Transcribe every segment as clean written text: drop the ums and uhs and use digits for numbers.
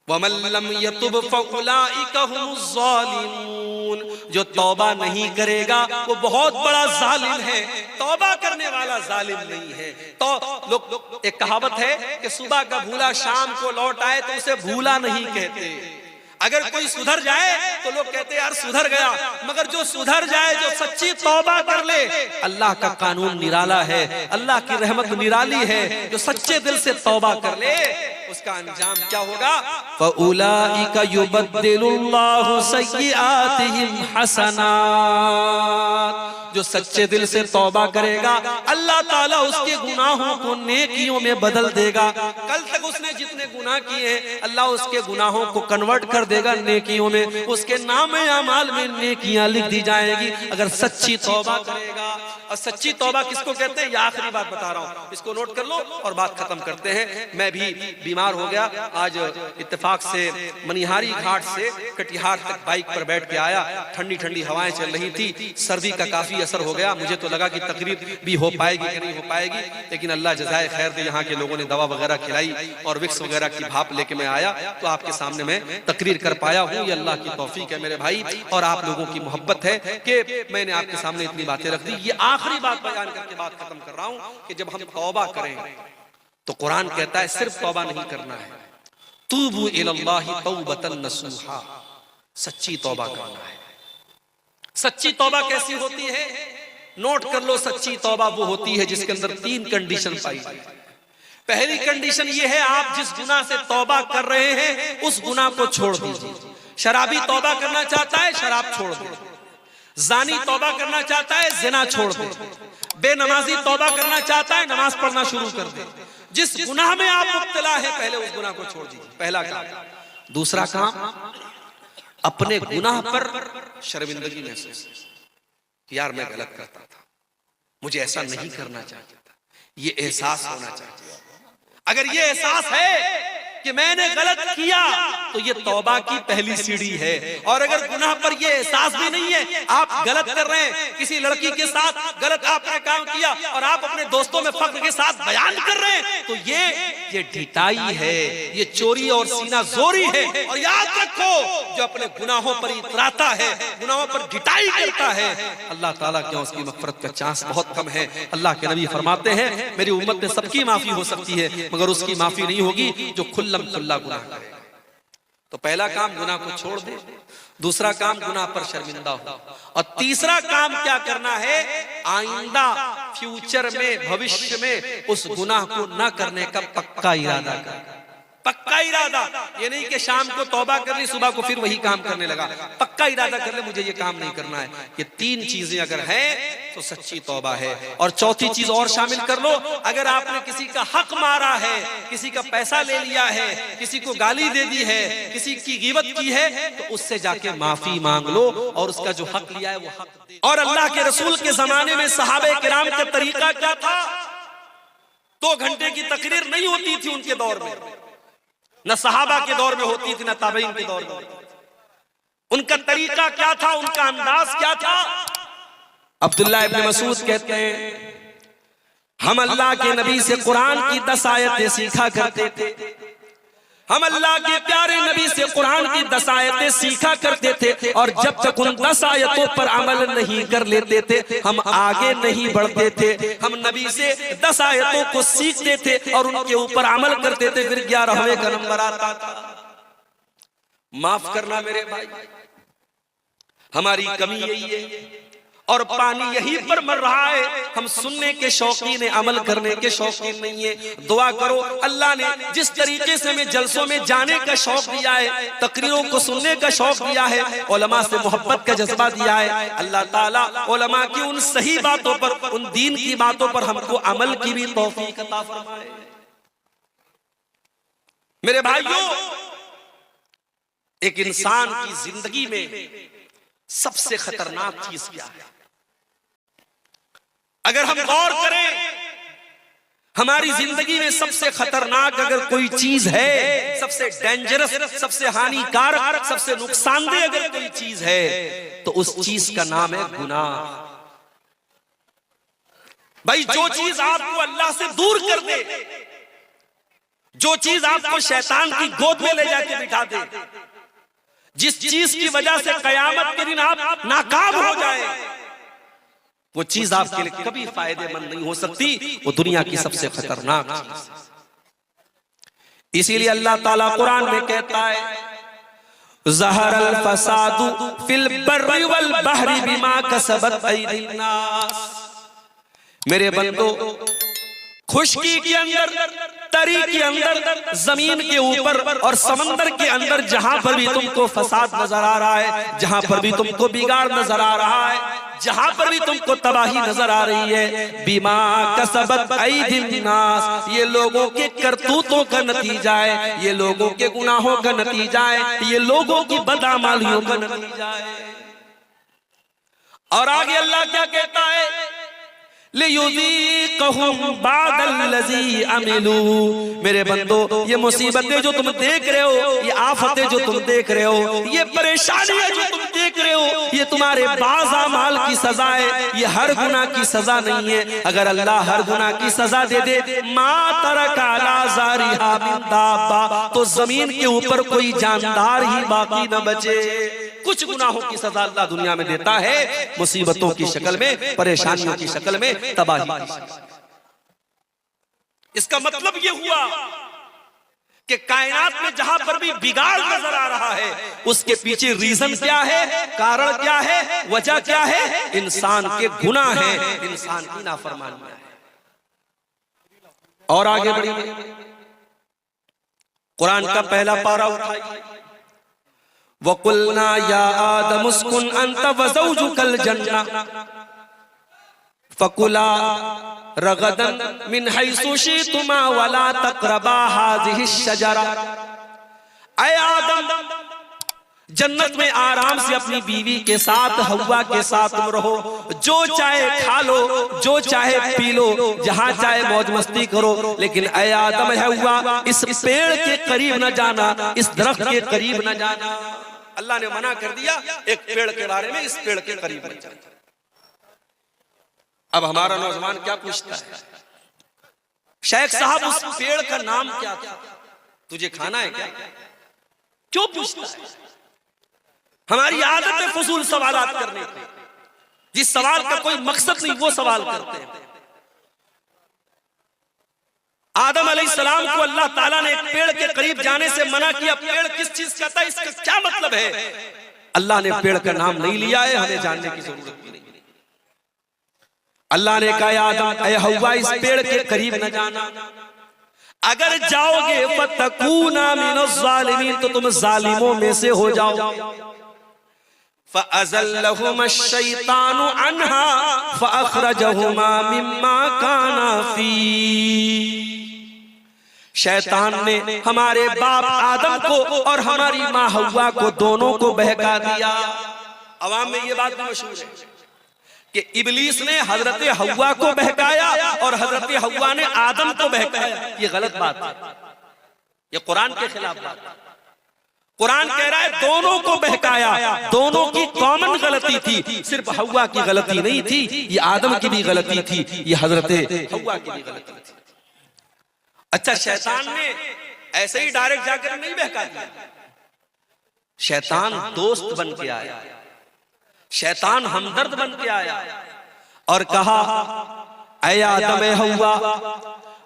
वमल्लम यतुब फउलाइका हुमुज़्ज़ालिमून, जो तौबा नहीं करेगा वो बहुत बड़ा जालिम है, तौबा करने वाला जालिम नहीं है। तो लोग, एक कहावत है कि सुबह का भूला शाम को लौट आए तो उसे भूला नहीं कहते। अगर कोई सुधर जाए तो लोग कहते हैं यार सुधर गया, मगर जो सुधर जाए, जो सच्ची तौबा कर ले, अल्लाह का कानून निराला है, अल्लाह की रहमत निराली है। जो सच्चे दिल से तौबा कर ले उसका अंजाम क्या होगा? फउलाइका युबद्दिलुल्लाहु सय्यिआतिहिम हसनात, जो सच्चे दिल से तौबा करेगा अल्लाह ताला उसके गुनाहों को नेकियों में बदल देगा। कल तक उसने जितने गुनाह किए हैं अल्लाह उसके गुनाहों को कन्वर्ट कर देगा नेकियों में, उसके नामे अमाल में नेकियां लिख दी जाएगी अगर सच्ची तौबा करेगा। और सच्ची तौबा किसको कहते हैं? ये आखिरी बात बता रहा हूं, इसको नोट कर लो और बात खत्म करते हैं। मैं भी बीमार हो गया, आज इत्तेफाक से मनिहारी घाट से कटिहार तक बाइक पर बैठ के आया, ठंडी ठंडी हवाएं चल रही थी, सर्दी का काफी असर हो गया। मुझे तो लगा कि तकरीर भी हो पाएगी कि नहीं हो पाएगी, लेकिन अल्लाह जज़ाए खैर दे, यहाँ के लोगों ने दवा वगैरह खिलाई और विक्स वगैरह की भाप लेके मैं आया तो आपके सामने मैं तकरीर कर पाया हूँ। ये अल्लाह की तौफीक है मेरे भाई, और आप लोगों की मोहब्बत है कि मैंने आपके सामने इतनी बातें रख दी। ये आखिरी बात बयान करके बात खत्म कर रहा हूँ कि जब हम तौबा करें तो कुरान कहता है सिर्फ तौबा नहीं करना है, तूबू इलल्लाहि तौबतन नसूहा, सच्ची तौबा करना है। सच्ची तौबा कैसी होती है? नोट कर लो, सच्ची तौबा वो होती है जिसके अंदर 3 कंडीशन पाई जाती है। पहली कंडीशन ये है, आप जिस गुनाह से तौबा कर रहे हैं उस गुनाह को छोड़ दीजिए। शराबी तौबा करना चाहता है, शराब छोड़ दे। जानी तौबा करना चाहता है, जिना छोड़ दे। बेनमाजी तौबा करना चाहता है, नमाज पढ़ना शुरू कर दे। जिस गुनाह में आप मुब्तला है पहले उस गुनाह को छोड़ दीजिए, पहला काम। दूसरा काम, अपने गुनाह पर शर्मिंदगी महसूस, यार मैं गलत करता था, मुझे ऐसा नहीं करना चाहिए था, ये एहसास होना चाहिए। अगर ये एहसास है कि मैंने गलत किया तो ये तौबा की पहली सीढ़ी है। और अगर गुनाह पर ये एहसास भी नहीं है, आप गलत कर रहे हैं, किसी लड़की के साथ गलत आपने काम किया और आप अपने दोस्तों में फख्र के साथ बयान कर रहे हैं, तो ये ढिठाई है, ये चोरी और सीना जोरी है। और याद रखो, जो अपने गुनाहों पर इतराता है, गुनाहों पर ढिठाई करता है, अल्लाह ताला के उसकी मग़फ़िरत का चांस बहुत कम है। अल्लाह के नबी फरमाते हैं मेरी उम्मत में सबकी माफी हो सकती है मगर उसकी माफी नहीं होगी जो खुल्ला गुनाह करे। तो पहला काम गुनाह को छोड़ दे, दूसरा काम गुनाह पर शर्मिंदा हो, और तीसरा काम क्या करना है? आइंदा फ्यूचर में, भविष्य में उस गुनाह को न करने का पक्का इरादा कर। पक्का इरादा, ये नहीं कि शाम को तौबा कर ली, सुबह को फिर वही काम करने लगा। पक्का इरादा कर ले मुझे ये काम नहीं करना है। ये 3 चीजें अगर हैं तो सच्ची तौबा है। और चौथी चीज और शामिल कर लो, अगर आपने किसी का हक मारा है, किसी का पैसा ले लिया है, किसी को गाली दे दी है, किसी की गिबत की है, तो उससे जाके माफी मांग लो और उसका जो हक लिया है वो हक दे। और अल्लाह के रसूल के जमाने में सहाबे किराम का तरीका क्या था? 2 घंटे की तकरीर नहीं होती थी उनके दौर में, न सहाबा के दौर में होती थी, न ताबईन के दौर में होती थी। उनका तरीका क्या था? उनका अंदाज क्या था? अब्दुल्लाह इब्न मसूद कहते हैं हम अल्लाह के नबी से कुरान की 10 आयतें सीखा करते थे। हम अल्लाह के प्यारे नबी से कुरान की 10 आयतें सीखा करते थे, और जब तक उन 10 आयतों पर अमल नहीं कर लेते थे हम आगे नहीं बढ़ते थे। हम नबी से 10 आयतों को सीखते थे और उनके ऊपर अमल करते थे, फिर 11वें का नंबर आता था। माफ करना मेरे भाई, हमारी कमी यही है और पानी यहीं पर मर रहा है। हम सुनने के शौकीन, अमल करने के शौकीन नहीं है। दुआ करो अल्लाह ने जिस तरीके से हमें जलसों में जाने का शौक दिया है, तकरीरों को सुनने का शौक दिया है, उलमा से मोहब्बत का जज्बा दिया है, अल्लाह ताला उलमा की उन सही बातों पर, उन दीन की बातों पर हमको अमल की भी तौफीक अता फरमाए। मेरे भाइयों, एक इंसान की जिंदगी में सबसे खतरनाक चीज क्या है? अगर हम गौर करें, हमारी जिंदगी में सबसे खतरनाक अगर कोई चीज है, सबसे डेंजरस, सबसे हानिकारक, सबसे नुकसानदेह अगर कोई चीज है तो उस चीज का नाम है गुनाह। भाई, जो चीज आपको अल्लाह से दूर कर दे, जो चीज आपको शैतान की गोद में ले जाके बिठा दे, जिस चीज की वजह से कयामत के दिन आप नाकाम हो जाए, वो चीज आपके लिए कभी फायदेमंद नहीं हो सकती। वो दुनिया की सबसे खतरनाक चीज। इसीलिए अल्लाह ताला कुरान में कहता है, ज़हरल फसादु फिल बर्रि वल बहरी बिमा कसबत अयदीन नास। मेरे बंदो, खुशकी के अंदर, तरी के अंदर, जमीन के ऊपर और समंदर के अंदर जहां पर भी तुमको फसाद नजर आ रहा है, जहां पर भी तुमको बिगाड़ नजर आ रहा है, जहां पर भी तुमको तबाही नजर आ रही है, बिमा कसबत अयदीन नास, ये लोगों के करतूतों का नतीजा है, ये लोगों के गुनाहों का नतीजा है, ये लोगों की बदअमालियों का नतीजा है। और आगे अल्लाह क्या कहता है, लियुज़ीक़हुम बादल्लज़ी अमिलू। मेरे बंदो, ये मुसीबतें जो तुम देख रहे हो, ये आफतें जो तुम देख रहे हो, ये परेशानियां जो तुम देख रहे हो, ये तुम्हारे बाज़ अमाल की सजा है, ये हर गुनाह की सजा नहीं है। अगर अल्लाह हर गुनाह की सजा दे दे, मा तरका अला ज़ारिहा मिन दाब्बा, तो जमीन के ऊपर कोई जानदार ही बाकी न बचे। कुछ गुनाहों की सजा अल्लाह दुनिया में देता है, मुसीबतों की शक्ल में, परेशानियों की शक्ल में, तबाही की शक्ल में। इसका मतलब यह हुआ कि कायनात में जहां पर भी बिगाड़ नजर आ रहा है, उसके पीछे रीजन क्या है, कारण क्या है, वजह क्या है? इंसान के गुनाह है, इंसान की नाफरमानियां है। और आगे बढ़िए, कुरान का पहला पारा उठाइए, वकुलना या आदम उस्कुन अंत व ज़ौजुकल जन्ना फकुला रगदन मिन हैसु शि'तुमा वला तक़रबा हाज़िहि शजरा। ऐ आदम, जन्नत में आराम से अपनी बीवी के साथ, हव्वा के साथ तुम रहो, जो चाहे खा लो, जो चाहे पी लो, जहां चाहे मौज मस्ती करो, लेकिन ऐ आदम है हव्वा, इस पेड़ के करीब न जाना, इस दरख्त के करीब न जाना। अल्लाह ने मना कर दिया एक पेड़ के बारे में, इस पेड़ के करीब मत जाना। अब हमारा नौजवान क्या पूछता है, शेख साहब उस पेड़ का नाम क्या था, तुझे खाना है क्या? क्यों पूछता है? हमारी आदत है फजूल सवालात करने की, जिस सवाल का कोई मकसद नहीं वो सवाल करते हैं। आदम अलैहिस्सलाम को अल्लाह ताला ने एक पेड़ के करीब जाने से मना किया। पेड़ किस चीज का था, इसका क्या मतलब है? अल्लाह ने पेड़ का नाम नहीं लिया है, हमें जानने की जरूरत भी नहीं। अल्लाह ने कहा आदम ऐ हव्वा, इस पेड़ के करीब न जाना, अगर जाओगे फतकूना मिनज़्ज़ालिमीन, तो तुम जालिमों में से हो जाओगे। फ़अज़ल्लहुमा अश-शैतानु अन्हा फ़अख़रजहुमा मिम्मा काना फ़ी। शैतान ने हमारे बाप आदम को और हमारी माँ हव्वा को, दोनों को बहका दिया। अवाम में ये बात मशहूर है कि इब्लीस ने हजरत हव्वा को बहकाया और हजरत हव्वा ने आदम को बहकाया। ये गलत बात है, ये कुरान के खिलाफ बात है। कुरान कह रहा है दोनों को बहकाया, दोनों की कॉमन गलती थी, सिर्फ हव्वा की गलती नहीं थी, ये आदम की भी गलती थी, ये हजरत हव्वा की भी गलती थी। अच्छा, शैतान ने ऐसे ही डायरेक्ट जाकर नहीं बहका दिया, शैतान दोस्त बन के आया, शैतान हमदर्द बन के आया और कहा ऐ आदम ऐ हव्वा,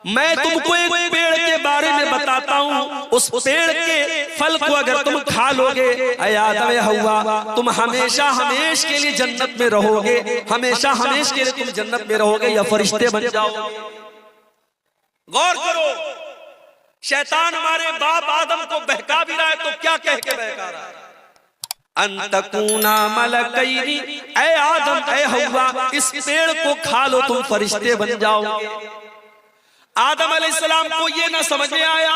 मैं तुमको एक पेड़ के बारे में बताता हूं, उस पेड़ के फल को अगर तुम खा लोगे, ऐ आदम ऐ हव्वा, तुम हमेशा हमेश के लिए जन्नत में रहोगे, हमेशा हमेश के लिए तुम जन्नत में रहोगे या फरिश्ते बन जाओगे। गौर करो, शैतान हमारे बाप आदम को बहका भी रहा है तो क्या कह के बहका रहा है? अंतकूना मलकैनी, ऐ आदम ऐ हव्वा, इस पेड़ को खा लो तुम फरिश्ते बन जाओगे। आदम अलैहिस्सलाम को ये ना समझ में आया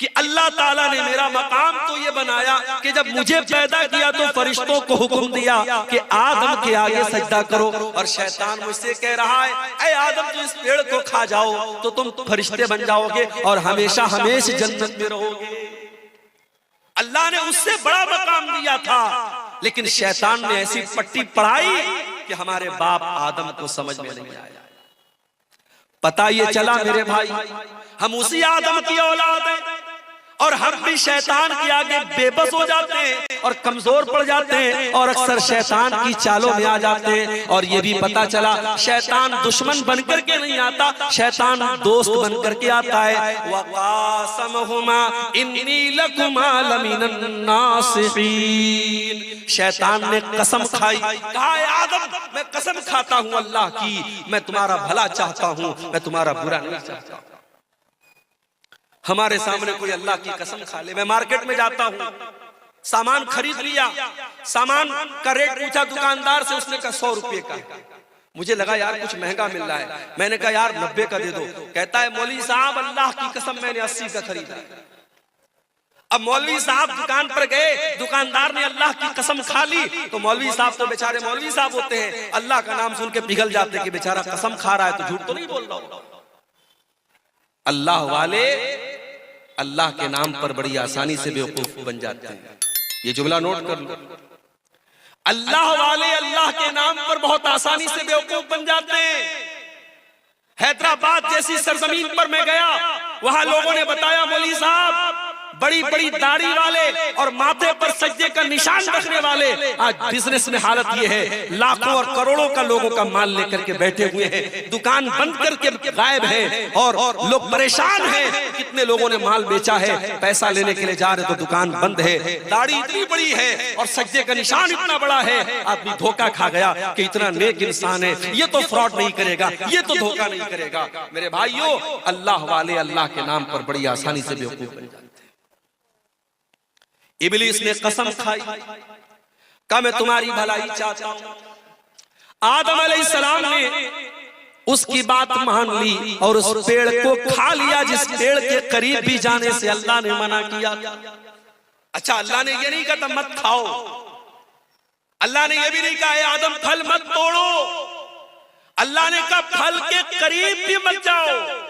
कि अल्लाह ताला ने मेरा मकाम तो ये बनाया कि जब मुझे पैदा किया तो फरिश्तों को हुक्म दिया कि आदम के आगे सजदा करो, और शैतान मुझसे कह रहा है ऐ आदम तो इस पेड़ को खा जाओ तो तुम फरिश्ते बन जाओगे और हमेशा हमेशा जन्नत में रहोगे। अल्लाह ने उससे बड़ा मकाम दिया था, लेकिन शैतान ने ऐसी पट्टी पढ़ाई कि हमारे बाप आदम को समझ में नहीं आया। पता ये चला मेरे भाई, हम उसी आदम की औलाद हैं और हम भी शैतान के आगे बेबस हो जाते हैं और कमजोर पड़ जाते हैं और अक्सर शैतान की चालों में आ जाते हैं। और ये भी पता चला शैतान दुश्मन बनकर के नहीं आता, शैतान दोस्त बनकर के आता है। वक़ासमहुमा इन्नी लकुमा लमिनन नासिहीन, शैतान ने कसम खाई, कहा आदम मैं कसम खाता हूं अल्लाह की, मैं तुम्हारा भला चाहता हूं, मैं तुम्हारा बुरा नहीं चाहता। हमारे सामने कोई अल्लाह की कसम खा ले। मैं मार्केट में जाता हूं, सामान खरीद लिया, सामान का रेट पूछा दुकानदार से, उसने कहा 100 रुपए का। मुझे लगा यार कुछ महंगा मिल रहा है, मैंने कहा यार 90 का दे दो। कहता है मौलवी साहब अल्लाह की कसम मैंने 80 का खरीदा। अब मौलवी साहब दुकान पर गए, दुकानदार ने अल्लाह की कसम खा ली, तो मौलवी साहब तो बेचारे मौलवी साहब होते हैं, अल्लाह का नाम सुन के पिघल जाते कि बेचारा कसम खा रहा है तो झूठ तो नहीं बोल रहा। अल्लाह वाले अल्लाह के नाम पर बड़ी आसानी से बेवकूफ बन जाते हैं। ये जुमला नोट कर लो, अल्लाह वाले अल्लाह के नाम पर बहुत आसानी से बेवकूफ बन जाते हैं। हैदराबाद जैसी सरजमीन पर मैं गया, वहां लोगों ने बताया मौलवी साहब बड़ी बड़ी दाढ़ी वाले और माथे पर सज्जे का निशान रखने वाले आज बिजनेस में हालत ये है, लाखों और करोड़ों का लोगों का माल लेकर के बैठे हुए हैं, दुकान बंद करके गायब है और लोग परेशान हैं। कितने लोगों ने माल बेचा है, पैसा लेने के लिए जा रहे तो दुकान बंद है, दाढ़ी इतनी बड़ी है और सज्जे का निशान इतना बड़ा है। आदमी धोखा खा गया कि इतना नेक इंसान है, ये तो फ्रॉड नहीं करेगा, ये तो धोखा नहीं करेगा। मेरे भाइयों अल्लाह वाले अल्लाह के नाम पर बड़ी आसानी से बेवकूफ बन जाते हैं। इब्लीस ने कसम खाई, कहा मैं तुम्हारी भलाई चाहता हूं। आदम अलैहिस्सलाम ने उसकी बात मान ली और उस पेड़ को खा लिया जिस पेड़ के करीब भी जाने से अल्लाह ने मना किया। अच्छा, अल्लाह ने ये नहीं कहा मत खाओ, अल्लाह ने ये भी नहीं कहा आदम फल मत तोड़ो, अल्लाह ने कहा फल के करीब भी मत जाओ।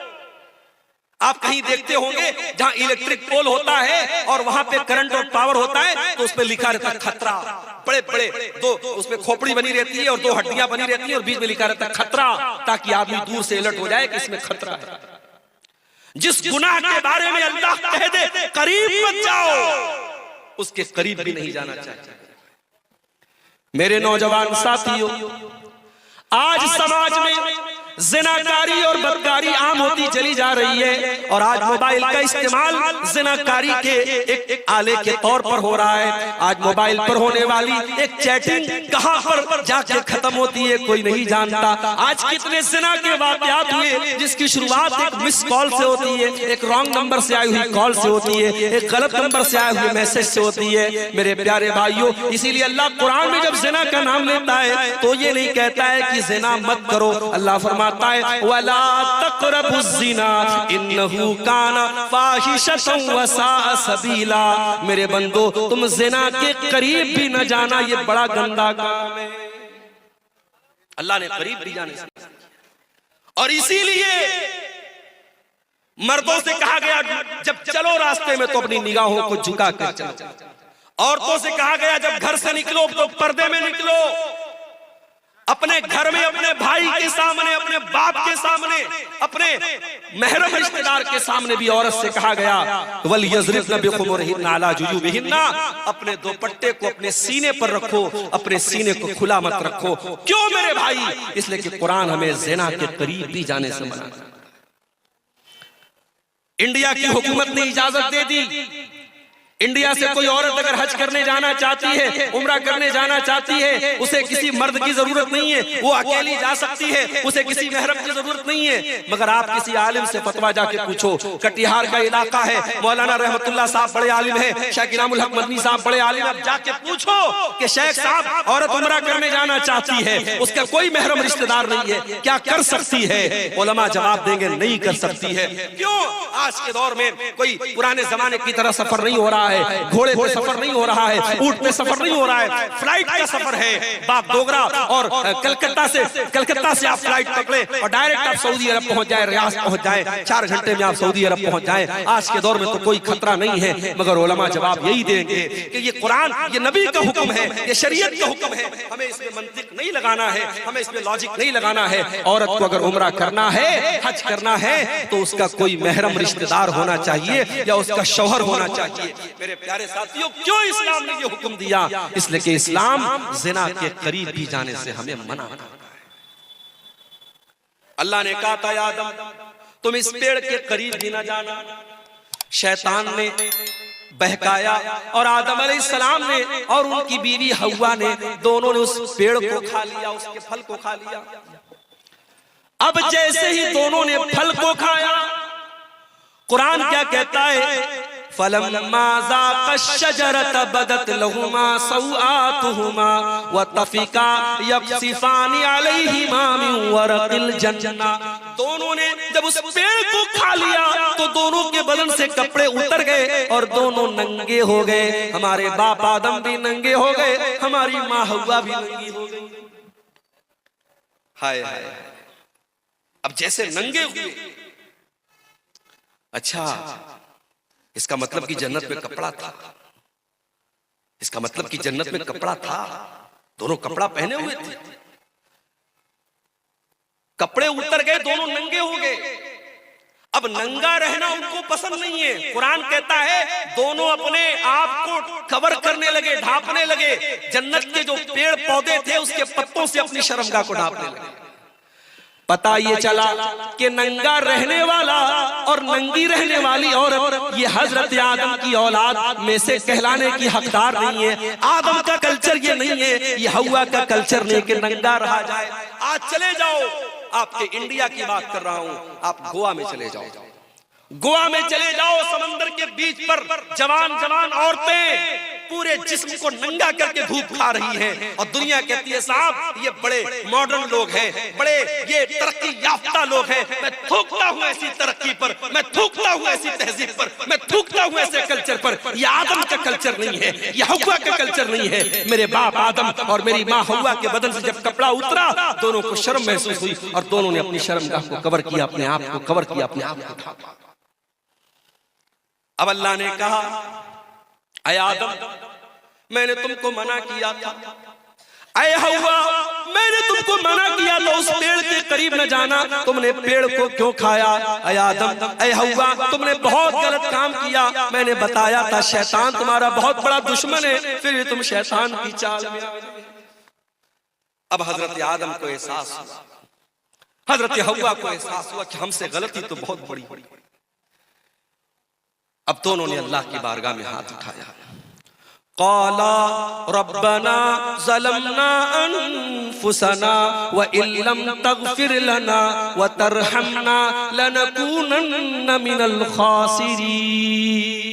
आप कहीं देखते होंगे जहां इलेक्ट्रिक पोल होता है और वहां पे करंट और पावर होता है तो उस पे लिखा रहता है खतरा, बड़े बड़े दो उसमें खोपड़ी बनी रहती है और 2 हड्डियां बनी रहती है और बीच में लिखा रहता है खतरा, ताकि आदमी दूर से अलर्ट हो जाए कि इसमें खतरा है। जिस गुनाह के बारे में अल्लाह कह दे करीब मत जाओ, उसके करीब भी नहीं जाना चाहिए। मेरे नौजवान साथियों, आज समाज में ज़िनाकारी और बदकारी आम होती चली जा रही है और आज मोबाइल का इस्तेमाल ज़िनाकारी के एक आले के तौर पर हो रहा है। आज मोबाइल पर होने वाली एक चैटिंग कहां पर जाके खत्म होती है कोई नहीं जानता। आज कितने ज़िना के वाक़यात हुए जिसकी शुरुआत एक मिस कॉल से होती है, एक रॉन्ग नंबर से आई हुई कॉल से होती है, एक गलत नंबर से आए हुए मैसेज से होती है। मेरे प्यारे भाइयों, इसीलिए अल्लाह कुरान में जब ज़िना का नाम लेता है तो ये नहीं कहता है कि ज़िना मत करो, अल्लाह फरमाता है वला तक़रबुज़्ज़िना इन्नहु काना फ़ाहिशतन व साअ सबीला। मेरे बंदो तुम ज़िना के करीब भी न जाना, ये बड़ा गंदा काम है। अल्लाह ने करीब भी जाने से, और इसीलिए मर्दों से कहा गया जब चलो रास्ते में तो अपनी निगाहों को झुका कर चलो। औरतों से कहा गया जब घर से निकलो तो पर्दे में निकलो। अपने घर में अपने भाई के सामने, अपने बाप के सामने, अपने महरम रिश्तेदार के सामने भी औरत से कहा गया वल यज़रिबना बिखुमुरिहिन्ना अला जुयूबिहिन्ना, अपने दुपट्टे को अपने सीने पर रखो, अपने सीने को खुला मत रखो। क्यों मेरे भाई? इसलिए कि कुरान हमें ज़िना के करीब भी जाने से मना। इंडिया की हुकूमत ने इजाजत दे दी, इंडिया से कोई औरत अगर हज करने जाना चाहती है, उम्रा करने जाना चाहती है, उसे किसी मर्द की जरूरत नहीं है, वो अकेली जा सकती है, उसे किसी महरम की जरूरत नहीं है। मगर आप किसी आलिम से फतवा जाके पूछो, कटिहार का इलाका है, मौलाना रहमतुल्लाह साहब बड़े आलिम है, शेख इनामुल हक मदनी साहब बड़े आलिम है, जाके पूछो कि शेख साहब औरत उम्रा करने जाना चाहती है, उसका कोई महरम रिश्तेदार नहीं है, क्या कर सकती है? उलमा जवाब देंगे नहीं कर सकती है। क्यों? आज के दौर में कोई पुराने जमाने की तरह सफर नहीं हो रहा है, घोड़े पे सफर नहीं हो रहा है, ऊंट पे सफर नहीं हो रहा है, फ्लाइट का सफर है बाप डोगरा। और कलकत्ता से आप फ्लाइट पकड़े और डायरेक्ट आप सऊदी अरब पहुंच जाए, रियाद पहुंच जाए, 4 घंटे में आप सऊदी अरब पहुंच जाए। आज के दौर में तो कोई खतरा नहीं है, मगर उलमा जवाब यही देंगे कि ये कुरान, ये नबी का हुक्म है, ये शरीयत का हुक्म है, हमें इसमें मंतिक नहीं लगाना है, हमें इसमें लॉजिक नहीं लगाना है। औरत को अगर उम्रा करना है, हज करना है, तो उसका कोई महरम रिश्तेदार होना चाहिए या उसका शौहर होना चाहिए। मेरे प्यारे साथियों, क्यों इस्लाम ने ये हुक्म दिया? इसलिए कि इस्लाम जिना के करीब भी जाने से हमें मना करता है। अल्लाह ने कहा था, आदम तुम इस पेड़ के करीब भी ना जाना। शैतान ने बहकाया और आदम अलैहिस्सलाम ने और उनकी बीवी हव्वा ने, दोनों ने उस पेड़ को खा लिया, उसके फल को खा लिया। अब जैसे ही दोनों ने फल को खाया, कुरान क्या कहता है? फलम्मा ज़ाक़ा शजरत बदत लहुमा सौआतुहुमा व तफ़िका यक़सिफ़ानी अलैहिमा मिन वरक़िल जन्ना। दोनों ने जब उस पेड़ को खा लिया तो दोनों के बदन से कपड़े उतर गए और दोनों नंगे हो गए। हमारे बाप आदम भी नंगे हो गए, हमारी माँ हव्वा भी नंगी हो गई। हाय हाय, अब जैसे नंगे हुए, अच्छा इसका मतलब कि जन्नत में कपड़ा था, इसका मतलब कि जन्नत में कपड़ा था, दोनों कपड़ा पहने हुए थे, कपड़े उतर गए, दोनों नंगे हो गए। अब नंगा रहना उनको पसंद नहीं है। कुरान कहता है दोनों अपने आप को कवर करने लगे, ढांपने लगे। जन्नत के जो पेड़ पौधे थे उसके पत्तों से अपनी शर्मगाह को ढांपने लगे। पता ये चला कि नंगा रहने वाला और नंगी रहने वाली औरत ये हजरत आदम की औलाद में से कहलाने की हकदार नहीं है। आदम का कल्चर ये नहीं है, ये हव्वा का कल्चर नहीं कि नंगा रहा जाए। आज चले जाओ, आपके इंडिया की बात कर रहा हूं, आप गोवा में चले जाओ, गोवा में चले जाओ, समंदर के बीच पर जवान जवान औरतें पूरे जिस्म को नंगा करके धूप खा रही हैं और दुनिया कहती है साहब ये बड़े मॉडर्न लोग हैं, बड़े ये तरक्की याफ्ता लोग हैं। मैं थूकता हूं ऐसी तरक्की पर, मैं थूकता हूं ऐसी तहजीब पर, मैं थूकता हूं ऐसे कल्चर पर। ये आदम का कल्चर नहीं है, ये हव्वा का कल्चर नहीं है। मेरे बाप आदम और मेरी माँ हव्वा के बदन से जब कपड़ा उतरा, दोनों को शर्म महसूस हुई और दोनों ने अपनी शर्मगाह को कवर किया, अपने आप को कवर किया, अपने आप को ढांपा। अब अल्लाह ने कहा, ऐ आदम मैंने तुमको मना किया था, ऐ हव्वा मैंने तुमको मना किया था उस पेड़ के करीब न जाना, तुमने पेड़ को क्यों खाया? ऐ आदम, ऐ हव्वा तुमने बहुत गलत काम किया। मैंने बताया था शैतान तुम्हारा बहुत बड़ा दुश्मन है, फिर भी तुम शैतान की चाल में आ गए। अब हजरत आदम को एहसास हुआ, हजरत हव्वा को एहसास हुआ कि हमसे गलती तो बहुत बड़ी हुई। अब दोनों ने अल्लाह की बारगाह में हाथ उठाया। क़ाला रब्बना ज़लमना अनफुसना व इल्लम तग़फिर लना व तरहमना लनकूनन्न मिनल ख़ासिरीन।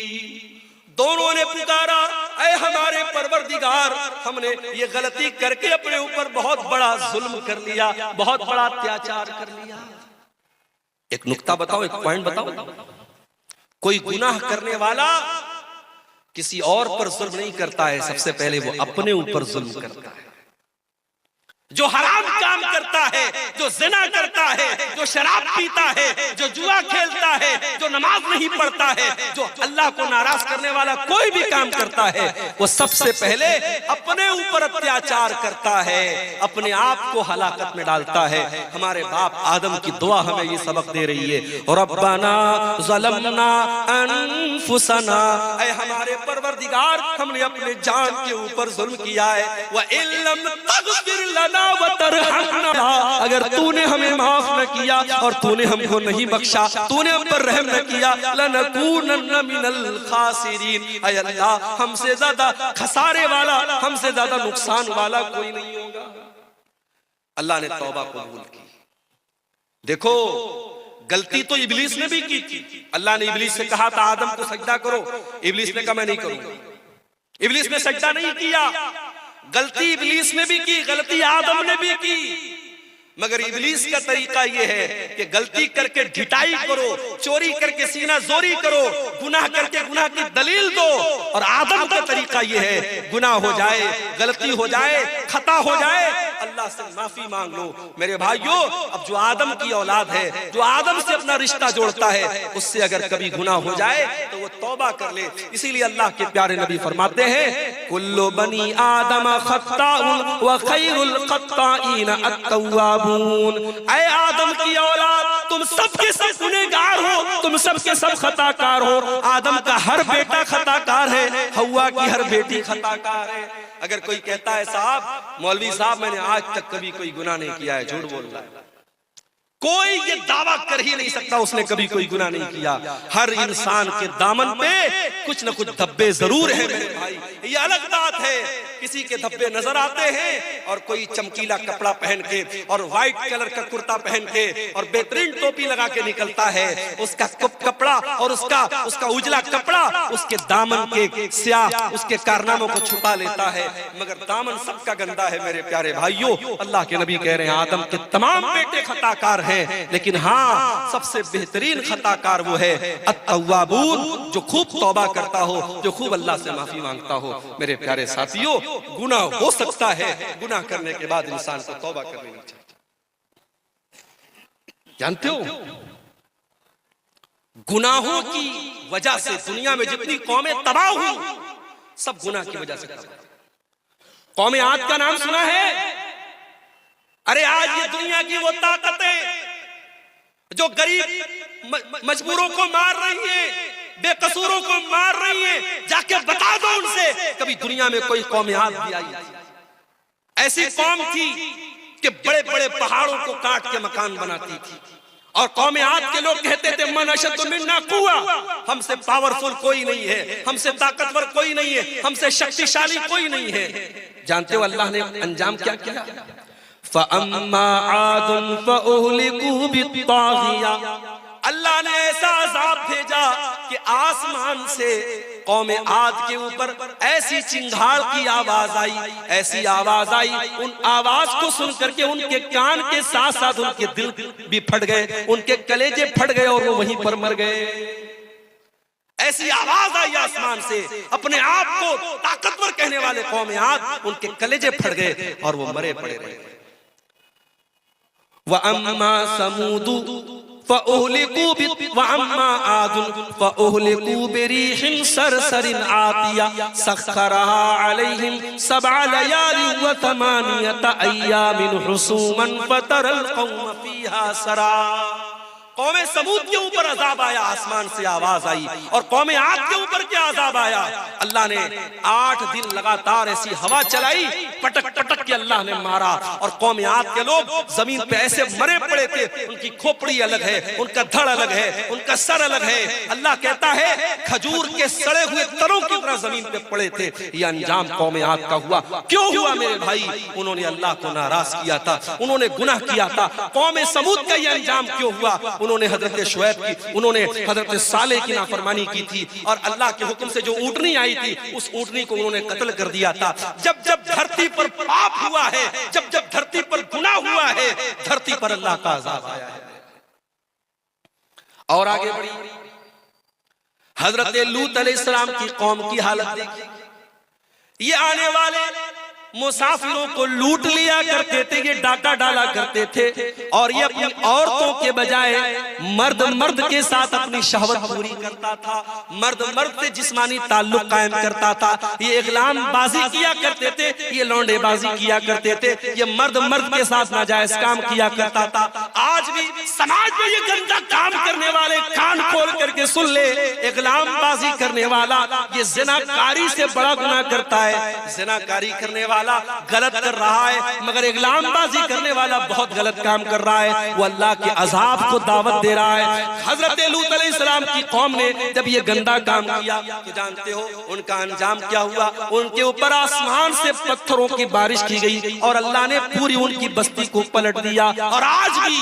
दोनों ने पुकारा, ऐ हमारे परवरदिगार हमने ये गलती करके अपने ऊपर बहुत बड़ा जुल्म कर लिया, बहुत बड़ा अत्याचार कर लिया। एक नुक्ता बताओ, एक पॉइंट बताओ, कोई गुनाह करने वाला किसी और पर जुल्म नहीं करता है, सबसे पहले वो अपने ऊपर जुल्म करता है। जो हराम काम करता है, जो जिना करता है, जो शराब पीता है, जो जुआ खेलता है, जो नमाज नहीं पढ़ता है, जो अल्लाह को नाराज करने वाला कोई भी काम करता है, वो सबसे पहले अपने ऊपर अत्याचार करता है, अपने आप को हलाकत में डालता है। हमारे बाप आदम की दुआ हमें ये सबक दे रही है, रब्बना ज़लमना अनफुसना, ऐ हमारे परवरदिगार हमने अपने जान के ऊपर जुल्म किया है, व इल्लम तग़फिर लना व तरहमना, अगर तूने हमें माफ न किया और तूने हमको नहीं बख्शा, तूने हम पर रहम न किया, लनकूनन्न मिनल खासिरीन, ऐ अल्लाह हमसे ज्यादा खसारे वाला, हमसे ज्यादा नुकसान वाला कोई नहीं होगा। अल्लाह ने तौबा कबूल की। देखो गलती तो इब्लीस ने भी की थी। अल्लाह ने इब्लीस से कहा था आदम को सजदा करो, इब्लीस ने कहा मैं नहीं करूंगा। इब्लीस ने सजदा नहीं किया। गलती इब्लीस ने भी की, गलती आदम ने भी की, मगर इब्लीस का तरीका ये है कि गलती करके ढिठाई करो, चोरी करके सीना जोरी करो, गुनाह करके गुनाह की दलील दो। और आदम का तरीका ये है, गुनाह हो जाए, गलती हो जाए, खता हो जाए, अल्लाह से माफी मांग लो। मेरे भाइयों, अब जो आदम की औलाद है, जो आदम से अपना रिश्ता जोड़ता है, उससे अगर कभी गुनाह हो जाए तो वो तौबा कर ले। इसीलिए अल्लाह के प्यारे नबी फरमाते हैं, कुल्लु बनी आदम खत्ताउन व खैरुल खत्ताइन अत-तव्वाबून। ऐ आदम की औलाद, तुम सबके सब गुनहगार हो, तुम सबके सब खताकार हो। आदम का हर बेटा खताकार है, हव्वा की हर बेटी खताकार है। अगर कोई कहता है साहब, मौलवी साहब मैंने आज तक कभी कोई गुनाह नहीं किया है, झूठ बोल रहा है। कोई ये दावा कर ही नहीं सकता उसने कभी कोई गुनाह नहीं किया। हर इंसान के दामन पे कुछ न कुछ धब्बे जरूर है मेरे भाई। ये अलग बात है, किसी के धब्बे नजर आते हैं और कोई चमकीला कपड़ा पहन के और व्हाइट कलर का कुर्ता पहन के और बेहतरीन टोपी लगा के निकलता है, उसका कपड़ा और उसका उजला कपड़ा उसके दामन के स्याह उसके कारनामों को छुपा लेता है। मगर दामन सबका गंदा है मेरे प्यारे भाइयों। अल्लाह के नबी कह रहे हैं, आदम के तमाम बेटे खताकार हैं, लेकिन हाँ, सबसे बेहतरीन खताकार वो है अत-तव्वाबून, जो खूब तौबा करता हो, जो खूब अल्लाह से माफी मांगता हो। मेरे प्यारे साथियों, गुनाह हो सकता है, गुनाह करने के बाद इंसान को तौबा कर लेनी चाहिए। जानते हो, गुनाहों की वजह से दुनिया में जितनी कौमें तबाह हुई, सब गुनाह की वजह से तबाह। कौम आद का नाम सुना है? अरे आज ये दुनिया की वो ताकतें जो गरीब मजबूरों को मार रही है, बेकसूरों को मार रही है, जाके बता दो उनसे कभी दुनिया में कोई कौम आद भी आई? ऐसी कौम थी कि बड़े बड़े पहाड़ों को काट के मकान बनाती थी, और कौम आद के लोग कहते थे मन अशद्दु मिन्ना कुव्वा, हमसे पावरफुल कोई नहीं है, हमसे ताकतवर कोई नहीं है, हमसे शक्तिशाली कोई नहीं है। जानते हो अल्लाह ने अंजाम क्या किया? फ़अम्मा आदुन फ़उहलिकू बित्ताग़िया, अल्लाह ने ऐसा अज़ाब भेजा कि आसमान से कौम आद के ऊपर ऐसी चिंगार की आवाज आई, ऐसी आवाज आई, उन आवाज को सुन करके उनके कान के साथ साथ उनके दिल भी फट गए, उनके कलेजे फट गए और वो वहीं पर मर गए। ऐसी आवाज आई आसमान से, अपने आप को ताकतवर कहने वाले कौम आद, उनके कलेजे फट गए और वो मरे पड़े रहे। व अम्मा समूदु व अम्मा आदुन फ़उहलिकू बिरीहिन सरसरिन आतिया सख्खरहा अलैहिम सबअ लयालिन व थमानियत अय्यामिन हुसूमन फतरल कौम फीहा सरा। कौमे समूद के ऊपर अजाब आया, आसमान से आवाज आई, और कौमे आद के ऊपर क्या अजाब आया? अल्लाह ने 8 दिन लगातार ऐसी हवा चलाई, पटक पटक के अल्लाह ने मारा, और कौमे आद के लोग जमीन पे ऐसे मरे पड़े थे, उनकी खोपड़ी अलग है, उनका धड़ अलग है, उनका सर अलग है। अल्लाह कहता है खजूर के सड़े हुए तरों की तरह जमीन पे पड़े थे। ये अंजाम कौमे आद का हुआ। क्यों हुआ मेरे भाई? उन्होंने अल्लाह को नाराज किया था, उन्होंने गुनाह किया था। कौमे समूद का ये अंजाम क्यों हुआ? उन्होंने हजरत शुएब की, उन्होंने हजरत सालेह की नाफरमानी की थी, और अल्लाह के हुक्म से जो ऊँटनी आई थी उस ऊँटनी को उन्होंने कत्ल कर दिया था। जब जब धरती पर पाप हुआ है, जब जब धरती पर गुनाह हुआ है, धरती पर अल्लाह का अज़ाब आया है। और आगे बढ़ी, हजरत लूत अलैहिस्सलाम की कौम की हालत देखी। ये आने वाले मुसाफिरों को लूट लिया करते थे, ये डाका डाला करते थे, और ये अपनी औरतों के बजाय मर्द मर्द के साथ अपनी शहवत पूरी करता था, मर्द मर्द से जिस्मानी ताल्लुक कायम करता था। ये इग़लाम बाजी किया करते थे, ये लौंडेबाजी किया करते थे, ये मर्द मर्द के साथ नाजायज काम किया करता था। आज भी समाज में ये गंदा काम करने वाले कान खोल करके सुन ले, इग़लाम बाजी करने वाला ये ज़िनाकारी से बड़ा गुनाह करता है। ज़िनाकारी करने वाला गलत कर रहा है, मगर इग़लामबाजी करने वाला बहुत गलत काम कर रहा है, वो अल्लाह के अजाब को दावत दे रहा है। हजरत लूत अलैहिस्सलाम की कौम ने जब ये गंदा काम किया तो जानते हो उनका अंजाम क्या हुआ? उनके ऊपर आसमान से पत्थरों की बारिश की गई और अल्लाह ने पूरी उनकी बस्ती को पलट दिया। और आज भी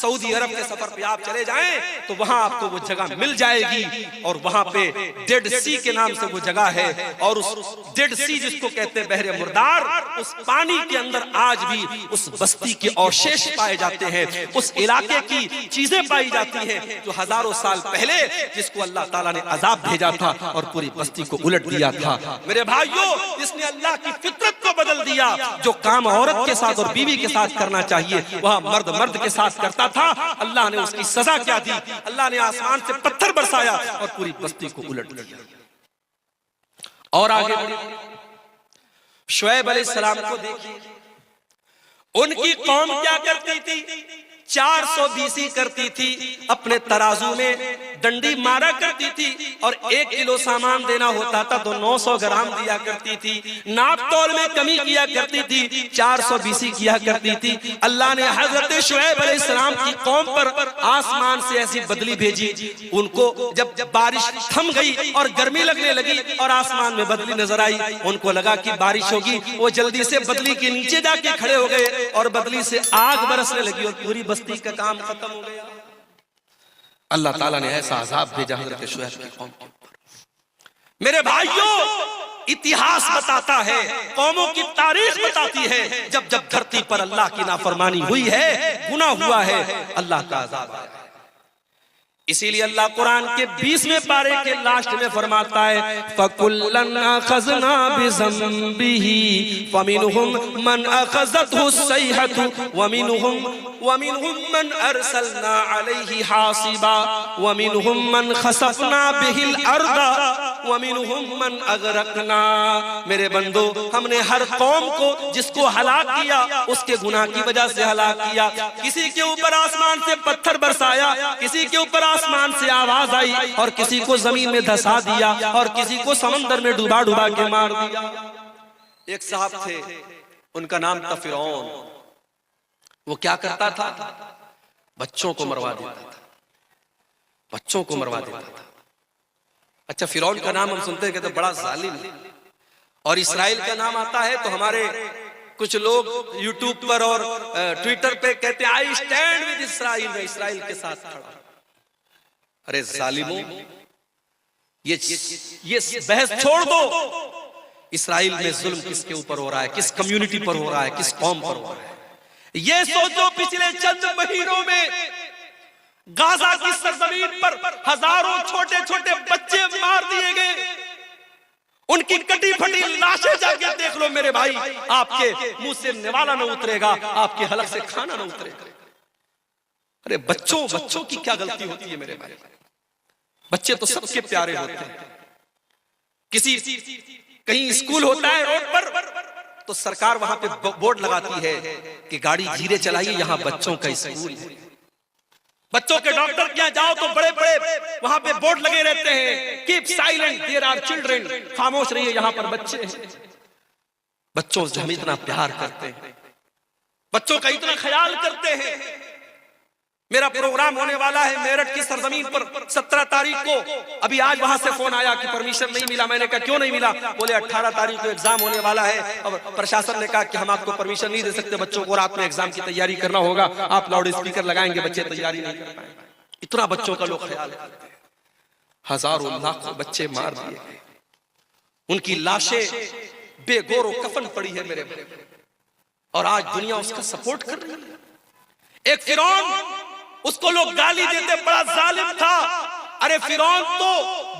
सऊदी अरब के सफर पे आप चले जाएं तो वहां आपको वो जगह मिल जाएगी, और वहां पे डेड सी के नाम से वो जगह है, और उस डेड सी जिसको कहते हैं बहरे मुर्दार, उस पानी के अंदर आज भी उस बस्ती के अवशेष पाए जाते हैं, उस इलाके की चीजें पाई जाती हैं जो हजारों साल पहले जिसको अल्लाह ताला ने अजाब भेजा था और पूरी बस्ती को उलट दिया था। मेरे भाइयों, इसने अल्लाह की फितरत को बदल दिया। जो काम औरत के साथ और बीवी के साथ करना चाहिए वह मर्द मर्द के साथ करता था। अल्लाह ने उसकी सजा क्या दी? अल्लाह ने आसमान से पत्थर बरसाया और पूरी बस्ती को उलट दिया। और आगे शुएब अलैहिस्सलाम को देखिए, उनकी कौम क्या करती थी? 400 बीसी करती थी, अपने तराजू में डंडी मारा करती थी, और 1 किलो सामान देना होता था तो 900 ग्राम दिया करती थी। नाप तोल में कमी किया करती थी, 400 बीसी किया करती थी। अल्लाह ने हजरत शुएब अलैहिस्सलाम की कौम पर आसमान से ऐसी बदली भेजी, उनको जब बारिश थम गई और गर्मी लगने लगी और आसमान में बदली नजर आई, उनको लगा कि बारिश होगी, वो जल्दी से बदली के नीचे जाके खड़े हो गए और बदली से आग बरसने लगी और पूरी बस्ती का काम खत्म हो गया। अल्लाह ताला ने ऐसा अजाब भेजा हजरत शुएब की कौम के ऊपर। मेरे भाइयों, इतिहास बताता है, कौमों की तारीख बताती है, जब जब धरती पर अल्लाह की नाफरमानी हुई है, गुनाह हुआ है, अल्लाह का अजाब आया है। इसीलिए अल्लाह कुरान के 20वें पारे के लास्ट में फरमाता है, फकुल्लन अखज़ना बिज़ंबिही फमिनहुम मन अखज़तहु सैहतु वमिनहुम मन अरसलना अलैहि हासिबा वमिनहुम मन खसफना बिहिल अर्दा वमिनहुम मन अगरकना। मेरे बंदो, हमने हर कौम को जिसको हलाक किया उसके गुनाह की वजह से हलाक किया। किसी के ऊपर आसमान से पत्थर बरसाया, किसी के ऊपर आसमान से आवाज आई और किसी को जमीन में धंसा दिया और किसी को समंदर में डुबा डुबा के मार दिया। एक साहब थे, उनका नाम था फिरौन। वो क्या करता था? बच्चों को मरवा देता था, बच्चों को मरवा देता था। अच्छा, फिरौन का नाम हम सुनते हैं कहते बड़ा जालिम, और इस्राइल का नाम आता है तो हमारे कुछ लोग यूट्यूब पर और ट्विटर पे कहते हैं आई स्टैंड विद इस्राइल, मैं इस्राइल के साथ खड़ा। अरे जालिमों, ये बहस छोड़ दो। इस्राइल में जुल्म किसके ऊपर हो रहा है? किस कम्युनिटी पर हो रहा है? किस कौम पर हो रहा है? ये सोचो, पिछले चंद महीनों में गाजा की सरजमीन पर हजारों छोटे छोटे बच्चे मार दिए गए। उनकी कटी फटी लाशें जाके देख लो मेरे भाई, आपके मुंह से निवाला न उतरेगा, आपके हलक से खाना न उतरेगा। अरे बच्चों की क्या गलती होती है मेरे भाई? बच्चे तो सबके प्यारे होते हैं। किसी कहीं स्कूल होता है रोड पर तो सरकार वहां पे बोर्ड लगाती है कि गाड़ी धीरे चलाइए, यहाँ बच्चों का स्कूल है। बच्चों के डॉक्टर के यहाँ जाओ तो बड़े बड़े वहां पे बोर्ड लगे रहते हैं, keep silent, there are children, खामोश रहिए, यहाँ पर बच्चे हैं। बच्चों से हम इतना प्यार करते हैं, बच्चों का इतना ख्याल करते हैं। मेरा प्रोग्राम होने वाला है मेरठ की सरजमीन पर 17 तारीख को। अभी आज वहां से फोन आया कि परमिशन नहीं मिला। मैंने कहा क्यों नहीं मिला? बोले 18 तारीख को एग्जाम होने वाला है और प्रशासन ने कहा कि हम आपको परमिशन नहीं दे सकते, बच्चों को रात में एग्जाम की तैयारी करना होगा, आप लाउड स्पीकर लगाएंगे, बच्चे तैयारी नहीं कर पाएंगे। इतना बच्चों का लोग ख्याल करते हैं। हजारों लाखों बच्चे मार दिए गए, उनकी लाशें बेगौर कफन पड़ी है मेरे भाई, और आज दुनिया उसका सपोर्ट कर रही है। एक फिरौन, उसको लोग गाली देते बड़ा जालिम था। अरे फिरौन तो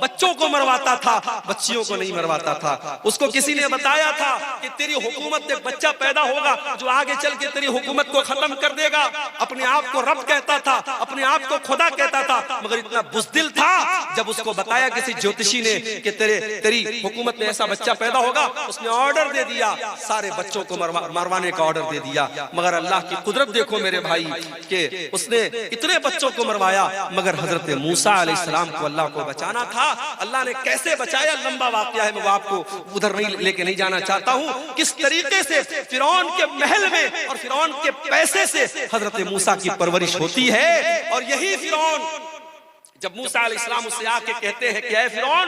बच्चों को मरवाता था, बच्चियों को नहीं मरवाता था। उसको किसी ने बताया था कि तेरी हुकूमत में बच्चा पैदा होगा जो आगे चल के तेरी हुकूमत को खत्म कर देगा। अपने आप को रब कहता था, अपने आप को खुदा कहता था, मगर इतना बुज़दिल था, जब उसको बताया किसी ज्योतिषी ने कि तेरी हुकूमत में ऐसा बच्चा पैदा होगा, उसने ऑर्डर दे दिया, सारे बच्चों को मरवाने का ऑर्डर दे दिया। मगर अल्लाह की कुदरत देखो मेरे भाई कि उसने इतने बच्चों को मरवाया, मगर हजरत मूसा अलैहिस्सलाम को अल्लाह को बचाना था। अल्लाह ने कैसे बचाया, लंबा वाकया है, मैं आपको उधर नहीं लेके नहीं जाना चाहता हूं। किस तरीके से फिरौन के महल में और फिरौन के पैसे से हजरत मूसा की परवरिश होती है। और यही फिरौन, जब मूसा अलैहिस्सलाम उससे आके कहते हैं कि ऐ फिरौन,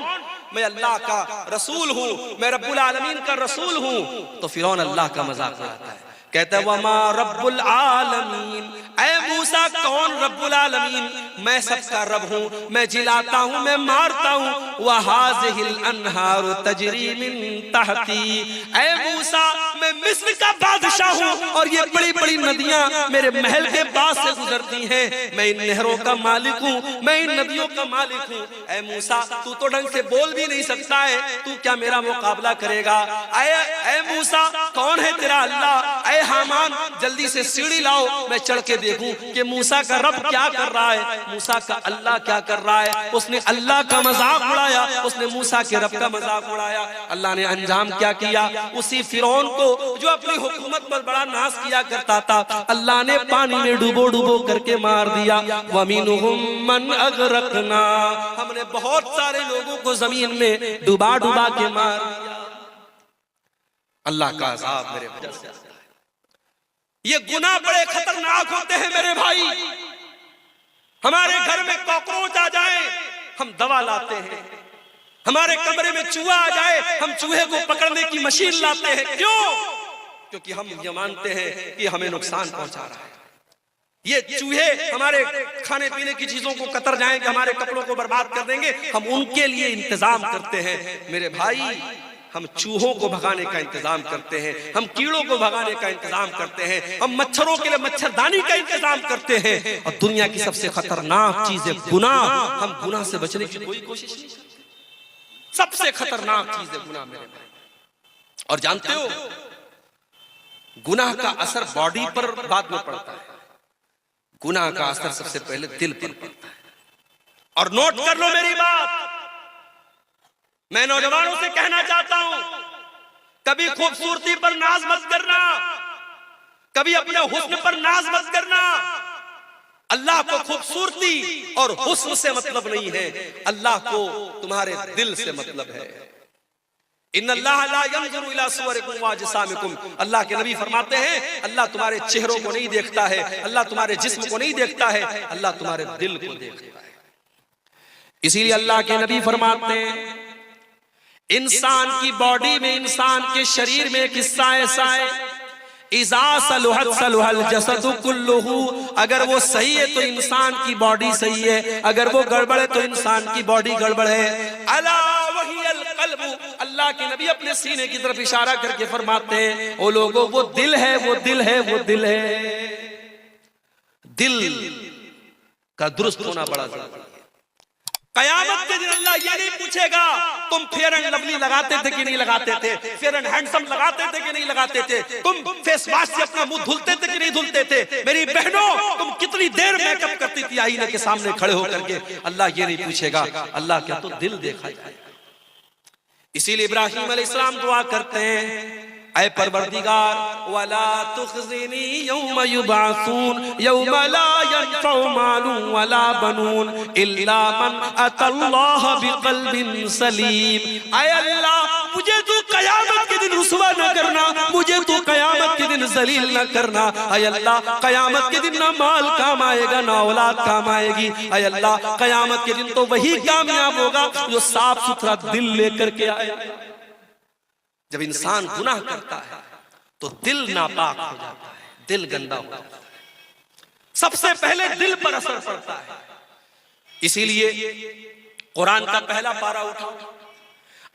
मैं अल्लाह का रसूल हूं, मैं रब्बुल आलमीन का रसूल हूं, तो फिरौन अल्लाह का मजाक उड़ाता है, कहता है वमा रब्बुल आलमीन, ऐ मूसा कौन रब्बुल आलमीन? मैं सबका रब हूँ, मैं जिलाता हूँ, मैं मारता हूँ। वहाज़िहिल अन्हारु तजरी मिन तहती, ऐ मूसा मैं मिस्र का बादशाह हूँ और ये बड़ी बड़ी नदियां मेरे महल के पास से गुजरती हैं। मैं इन नहरों का मालिक हूँ, मैं इन नदियों का मालिक हूँ। ऐ मूसा तू तो ढंग से बोल भी नहीं सकता है, तू क्या मेरा मुकाबला करेगा? ऐ मूसा कौन है तेरा अल्लाह? ऐ हामान जल्दी से सीढ़ी लाओ, मैं चढ़ के देखूं कि मूसा का रब क्या कर रहा है, मूसा का अल्लाह क्या कर रहा है। उसने अल्लाह का मजाक उड़ाया, उसने मूसा के रब का मजाक उड़ाया। अल्लाह ने अंजाम क्या किया? उसी फिरौन को जो अपनी हुकूमत पर बड़ा नाश किया करता था, अल्लाह ने पानी में डुबो डुबो करके मार दिया। वमिनहुम मन अगरकना, हमने बहुत सारे लोगों को जमीन में डुबा डुबा के मार दिया। अल्लाह का अज़ाब मेरे वजह से। ये गुनाह बड़े खतरनाक होते हैं मेरे भाई। हमारे घर में कॉकरोच आ जाए हम दवा लाते हैं, हमारे कमरे में चूहा आ जाए हम चूहे को पकड़ने की मशीन लाते हैं। क्यों? क्योंकि हम ये मानते हैं कि हमें नुकसान पहुंचा रहा है। ये चूहे हमारे खाने पीने की चीजों को कतर जाएंगे, हमारे कपड़ों को बर्बाद कर देंगे, हम उनके लिए इंतजाम करते हैं। मेरे भाई हम चूहों को भगाने का इंतजाम करते हैं, हम कीड़ों को भगाने का इंतजाम करते हैं, हम मच्छरों के लिए मच्छरदानी का इंतजाम करते हैं। और दुनिया की सबसे खतरनाक चीज है गुनाह। हम गुनाह से बचने की कोई कोशिश नहीं करते। सबसे खतरनाक चीज है गुनाह मेरे भाई। और जानते हो गुनाह का असर बॉडी पर बाद में पड़ता है, गुनाह का असर सबसे पहले दिल पर पड़ता है। और नोट कर लो मेरी बात, मैं नौजवानों से कहना चाहता हूं, कभी खूबसूरती पर नाज मत करना, कभी अपने हुस्न पर नाज मत करना। अल्लाह को खूबसूरती और हुस्न से मतलब नहीं है, अल्लाह को तुम्हारे दिल से मतलब है। इन्नल्लाह ला यंजुरु इला सुवरिकुम व अजसामिकुम, अल्लाह के नबी फरमाते हैं अल्लाह तुम्हारे चेहरों को नहीं देखता है, अल्लाह तुम्हारे जिस्म को नहीं देखता है, अल्लाह तुम्हारे दिल को देखता है। इसीलिए अल्लाह के नबी फरमाते हैं इंसान की बॉडी में, इंसान के शरीर में एक हिस्सा ऐसा है, इज़ा सलुहत सलुहल जसदु कुल्लुहु, अगर वो सही है तो इंसान की बॉडी सही है, अगर वो गड़बड़ है तो इंसान की बॉडी गड़बड़ है। अला वहियल क़ल्बु, अल्लाह के नबी अपने सीने की तरफ इशारा करके फरमाते हैं ओ लोगों वो दिल है, वो दिल है, वो दिल है। दिल का दुरुस्त होना बड़ा जरूरी है। कयामत के दिन अल्लाह ये नहीं पूछेगा तुम फेयर एंड लवली लगाते थे कि नहीं लगाते थे, फेयर एंड हैंडसम लगाते थे कि नहीं लगाते थे, तुम फेस वॉश से अपना मुंह धुलते थे कि नहीं धुलते थे, मेरी बहनों तुम कितनी देर मेकअप करती थी आईने के सामने खड़े होकर के। अल्लाह ये नहीं पूछेगा, अल्लाह क्या तो दिल देखा जाए। इसीलिए इब्राहिम अलैहिस्सलाम दुआ करते हैं ऐ परवरदिगार वला तुखज़िनी यौम युबअसून यौम ला यनफ़उ मालुन वला बनून इल्ला मन अतल्लाह बिक़ल्बिन सलीम। ऐ अल्लाह मुझे तू कयामत के दिन रुसवा न करना, मुझे तू कयामत के दिन जलील न करना। ऐ अल्लाह कयामत के दिन ना माल काम आएगा ना औलाद काम आएगी। ऐ अल्लाह कयामत के दिन तो वही कामयाब होगा जो साफ सुथरा दिल लेकर के आएगा। जब इंसान गुनाह करता है तो दिल नापाक हो जाता है, दिल गंदा हो जाता है, सबसे पहले दिल पर असर पड़ता है। इसीलिए कुरान का पहला पारा उठाओ,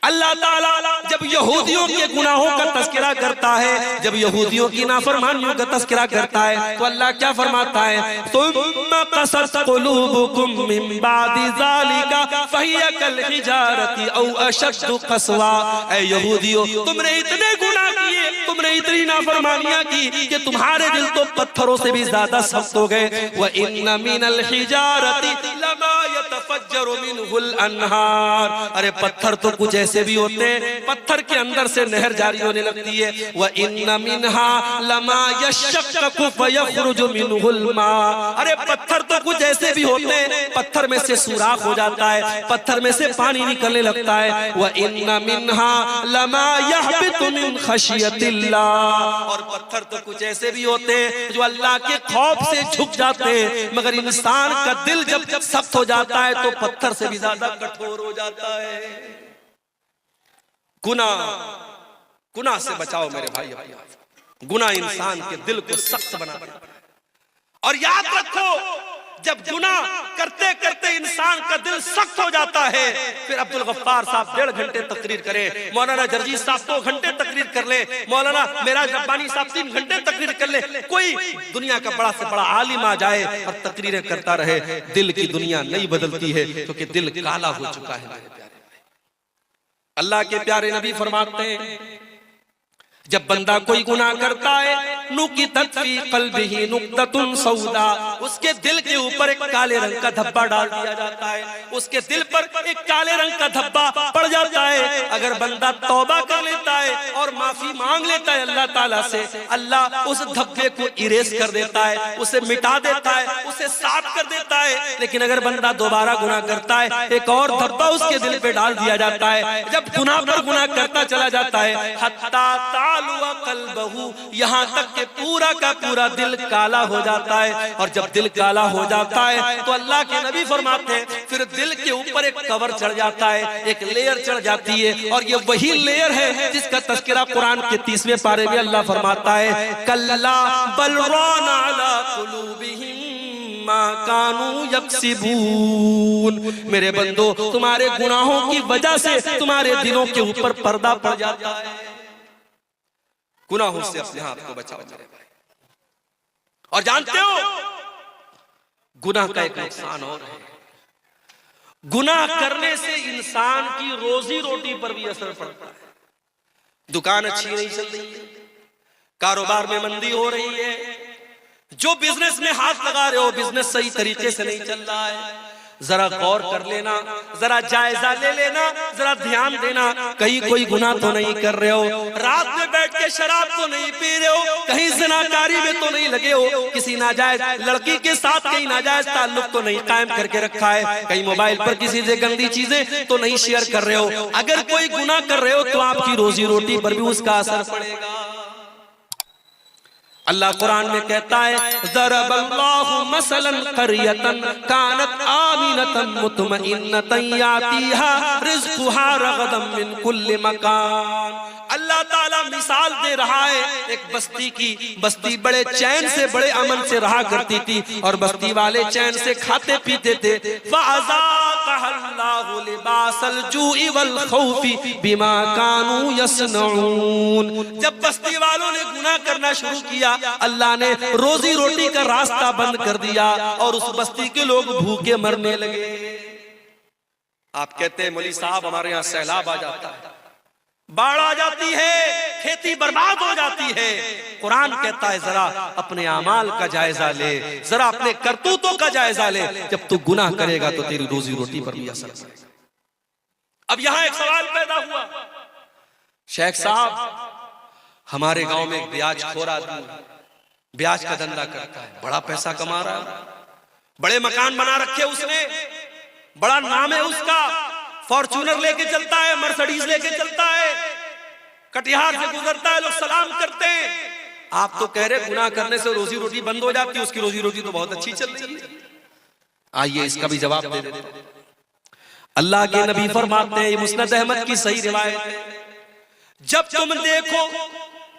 अल्लाह ताला जब यहूदियों के गुनाहों का तस्करा करता है, जब यहूदियों की नाफरमानियों का तस्करा करता है तो अल्लाह क्या फरमाता है, तुम्मा क़सत क़ुलूबुकुम मिन बादि ज़ालिका फ़हिय कल हिजारति औ अशद्दु क़स्वा। ऐ यहूदियों तुमने इतने गुनाह किए, तुमने इतनी नाफरमानियां की कि तुम्हारे दिल तो पत्थरों से भी ज्यादा सख्त हो गए। व इन्न मिनल हिजारति लमा यतफज्जरु मिनहुल अन्हार, अरे पत्थर तो कुछ ऐसे भी होते हैं पत्थर के अंदर से नहर जारी होने लगती है। व इन्न मिनहा लमा यशक्ककु फयखरुजु मिनहुल मा, अरे पत्थर तो कुछ ऐसे भी होते हैं पत्थर में से सुराख हो जाता है, पत्थर में से पानी निकलने लगता है। व इन्न मिनहा लमा यहबितु मिन खशियतिल्लाह, और पत्थर तो कुछ ऐसे भी होते हैं जो अल्लाह के खौफ से झुक जाते हैं, मगर इंसान का दिल जब सख्त हो जाता है तो पत्थर से भी ज्यादा कठोर हो जाता है। गुनाह से बचाओ मेरे भाई, गुनाह इंसान के दिल को सख्त बना देता है। और याद रखो, जब गुनाह करते करते इंसान का दिल सख्त हो जाता है, फिर अब्दुल गफ्फार साहब 1.5 घंटे तकरीर करें, मौलाना जर्जीस साहब 2 घंटे तकरीर कर ले, मौलाना मेराज रब्बानी साहब 3 घंटे तकरीर कर ले, कोई दुनिया का बड़ा से बड़ा आलिम आ जाए और तकरीरें करता रहे, दिल की दुनिया नहीं बदलती है, क्योंकि दिल काला हो चुका है। मेरे प्यारे भाई, अल्लाह के प्यारे नबी फरमाते हैं, जब बंदा कोई गुनाह करता है, नुकितत फी क़ल्बिही नुक्ततुन सौदा, उसके दिल के ऊपर एक काले रंग का धब्बा डाल दिया जाता है, उसके दिल पर एक काले रंग का धब्बा पड़ जाता है। अगर बंदा तौबा कर लेता है और माफी मांग लेता है अल्लाह ताला से, अल्लाह उस धब्बे को इरेज कर देता है, उसे मिटा देता है, उसे साफ कर देता है। लेकिन अगर बंदा दोबारा गुनाह करता है, एक और धब्बा उसके दिल पे डाल दिया जाता है, जब गुनाह पर गुनाह करता चला जाता है, हत्ता कल्बहू, यहाँ तक कि पूरा का पूरा दिल काला हो जाता है। और जब दिल काला हो जाता है तो अल्लाह के नबी फरमाते हैं, फिर दिल के ऊपर एक कवर चढ़ जाता है, एक लेयर चढ़ जाती है, और ये वही लेयर है जिसका तज़किरा कुरान के 30वें पारे में अल्लाह फरमाता है, कल्ला बल राना अला कुलूबिहिम मा कानू यक्सिबून। मेरे बंदो, तुम्हारे गुनाहों की वजह से तुम्हारे दिलों के ऊपर पर्दा पड़ जाता है। गुनाहों से अपने आप को बचाओ मेरे भाई। और जानते हो, गुनाह का एक नुकसान और है, गुनाह करने से इंसान की रोजी रोटी पर भी असर पड़ता है। दुकान अच्छी नहीं चल रही है, कारोबार में मंदी हो रही है, जो बिजनेस में हाथ लगा रहे हो बिजनेस सही तरीके से नहीं चल रहा है, जरा गौर कर लेना, जरा जायजा ले लेना, जरा ध्यान देना, कहीं कोई गुनाह तो नहीं कर रहे हो, रात में बैठ के शराब तो नहीं पी रहे हो, कहीं ज़िनाकारी में तो नहीं लगे हो, किसी नाजायज लड़की के साथ कहीं नाजायज ताल्लुक तो नहीं कायम करके रखा है, कहीं मोबाइल पर किसी से गंदी चीजें तो नहीं शेयर कर रहे हो। अगर कोई गुनाह कर रहे हो तो आपकी रोजी रोटी पर भी उसका असर पड़ेगा। अल्लाह कुरान में कहता है, ज़रबल्लाहु मसलन क़रियतन कानत आमिनतन मुतमइन्नतन यातीहा रिज़्क़ुहा रग़दन मिन कुल्लि मकान। अल्लाह ताला मिसाल दे रहा है एक बस्ती की। बस्ती बड़े चैन से, बड़े अमन से रहा करती थी, और बस्ती वाले चैन से खाते पीते थे। फ़अज़ाक़हल्लाहु लिबासल जूइ वल ख़ौफ़ि बिमा कानू यस्नऊन। जब बस्ती वालों ने गुनाह करना शुरू किया, अल्लाह ने रोजी रोटी का रास्ता बंद कर दिया और उस बस्ती के लोग भूखे मरने लगे। आप कहते हैं मौलवी साहब हमारे यहाँ सैलाब आ जाता है, बाढ़ आ जाती है, खेती बर्बाद हो जाती है। कुरान कहता है जरा अपने अमाल का जायजा ले, जरा अपने करतूतों का जायजा ले, जब तू गुनाह करेगा तो तेरी रोजी रोटी पर भी असर पड़ेगा। अब यहाँ एक सवाल पैदा हुआ, शेख साहब हमारे गांव में एक ब्याज खोर आदमी ब्याज का धंधा करता है, बड़ा पैसा कमा रहा है, बड़े मकान बना रखे उसने, बड़ा नाम है उसका, फॉर्च्यूनर लेके चलता है, मर्सिडीज लेके चलता है, कटिहार से गुजरता है, लोग सलाम करते हैं। आप तो कह रहे गुनाह करने से रोजी रोटी बंद हो जाती है, उसकी रोजी रोटी तो बहुत अच्छी चल रही है। आइए इसका भी जवाब दे देते हैं। अल्लाह के नबी फरमाते हैं, मुस्नद अहमद की सही रिवायत है, जब तुम देखो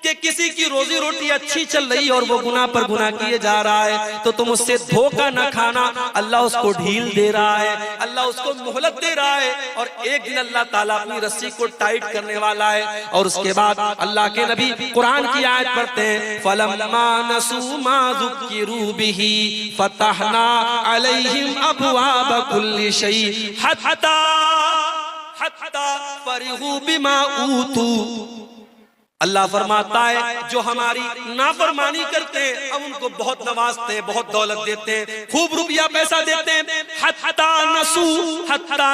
कि किसी की रोजी रोटी अच्छी चल रही और वो गुनाह पर गुनाह किए जा रहा है, तो तुम उससे धोखा न खाना। अल्लाह उसको ढील दे रहा है, अल्लाह उसको मोहलत दे रहा है, और एक दिन अल्लाह ताला अपनी रस्सी को टाइट करने वाला है। और उसके बाद अल्लाह के नबी कुरान की आयत पढ़ते हैं, फलम्मा नसू मा ज़ुक्किरू बिही फतहना अलैहिम अबवाब कुल्लि शै हत्ता फरिहू बिमा ऊतू। अल्लाह फरमाता है जो हमारी नाफरमानी करते हैं हम उनको बहुत नवाजते हैं, बहुत दौलत देते हैं, खूब रुपया पैसा देते हैं। हत्ता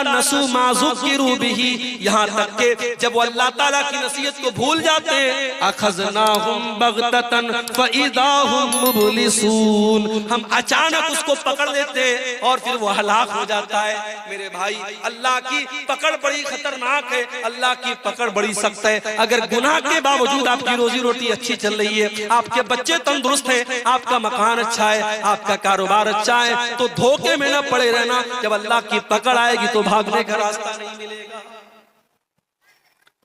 नसू मा ज़ुक्किरू बिही, यहाँ तक के जब वो अल्लाह ताला की नसीहत को भूल जाते हैं, अखज़नाहुम बग़ततन फ़इज़ा हुम मुब्लिसून, हम अचानक उसको पकड़ लेते हैं और फिर वो हलाक हो जाता है। मेरे भाई, अल्लाह की पकड़ बड़ी खतरनाक है, अल्लाह की पकड़ बड़ी सख्त है। अगर गुनाह के बावजूद आपकी रोजी रोटी अच्छी चल रही है, आपके बच्चे तंदुरुस्त हैं, आपका मकान अच्छा है, आपका कारोबार अच्छा है, तो धोखे में न पड़े रहना। जब अल्लाह की पकड़ आएगी तो भागने का रास्ता नहीं मिलेगा।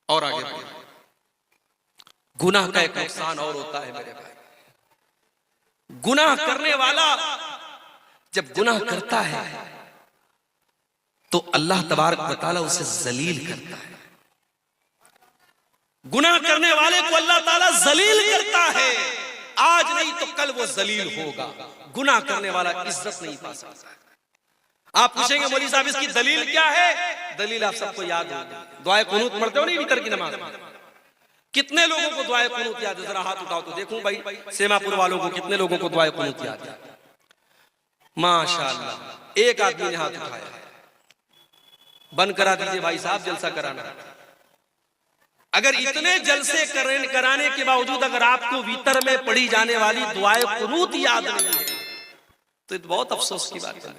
और आगे गुनाह का एक नुकसान और होता है मेरे भाई, गुनाह करने वाला जब गुनाह करता है तो अल्लाह तबारक व तआला उसे जलील करता है। गुनाह करने वाले को अल्लाह ताला जलील करता है। आज नहीं तो कल वो जलील होगा। गुनाह करने वाला इज्जत नहीं पा सकता। आप पूछेंगे मौलवी साहब इसकी दलील क्या है? दलील आप सबको याद होगी। दुआए कुनूत पढ़ते हो नहीं वितर की नमाज में? कितने लोगों को दुआए कुनूत याद है? जरा हाथ उठाओ तो देखूं भाई, सेमापुर वालों को कितने लोगों को दुआए कुनूत याद है? माशाअल्लाह, एक आदमी ने हाथ उठाया। बंद करा दीजिए भाई साहब, जलसा कराना। अगर इतने जलसे कराने के बावजूद अगर आपको वितर में पढ़ी जाने वाली दुआए कुनूत याद नहीं है तो बहुत अफसोस की बात है।